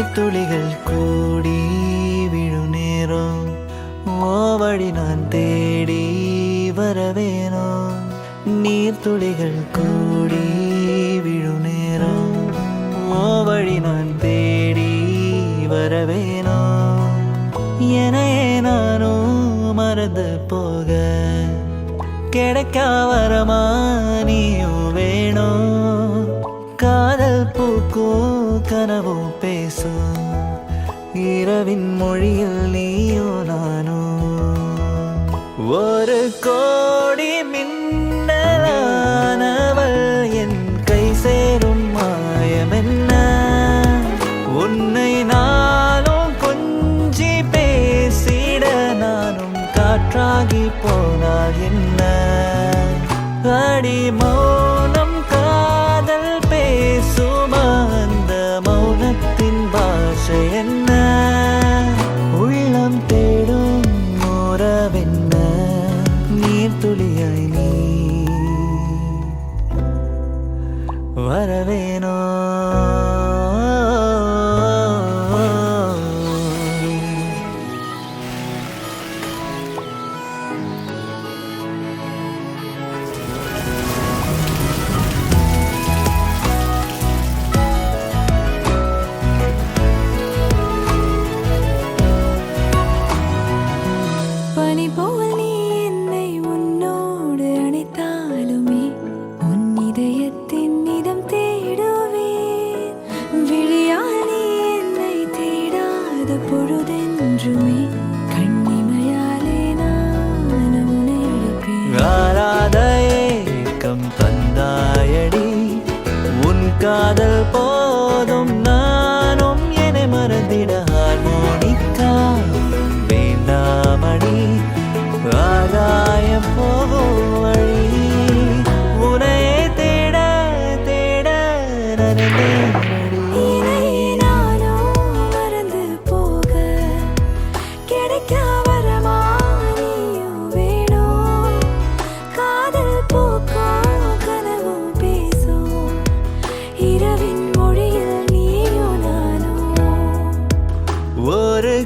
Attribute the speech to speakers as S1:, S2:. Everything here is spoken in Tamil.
S1: நீர்த்துளிகள் கூடி விழும் நேரம் ஓவழி நான் தேடி வரவேனோ நீர்த்துளிகள் கூடி விழும் நேரம் ஓவழி நான் தேடி வரவேனோ எனையே நானும் மறந்து போக கிடைக்கா வரமா நீயும் வேணும் காதல் பூக்கும் கனவும் பேசும் இரவின் மொழியில் நீயும் நானும் ஒரு கோடி மின்னலானவள் என் கை சேரும் மாயம் என்ன உன்னை நாளும் கொஞ்சி பேசிட நானும் காற்றாகி போனால் என்ன அடி மௌனம் காதல் பேசும் அந்த மௌனத்தின் பாஷை என்ன உள்ளம் தேடும் உறவென்ன நீர்த்துளியாய் நீ வரவேனோ
S2: பனி போல் நீ என்னை உன்னோடு அணைத்தாலுமே உன் இதயத்தின் இதம் தேடுவேன் விழியால் நீ என்னை தேடாத பொழுதென்றுமே கண்ணிமையாலே நான் உன்னை அழைப்பேன்
S1: ஆராத ஏக்கம் தந்தாயடி உன் காதல் போதும் நானும் என்னை மறந்திட ஹார்மோனிக்கா வேண்டாமடி ஆகாயம் போகும் வழி உனையே தேட தேட நடந்தேனடி
S2: இதையே நானும் மறந்து போக கிடைக்கா வரமா நீயும் வேணும் காதல் பூக்கும் கனவும் பேசும் இரவின் மொழியில் நீயும் நானும்
S1: ஒரு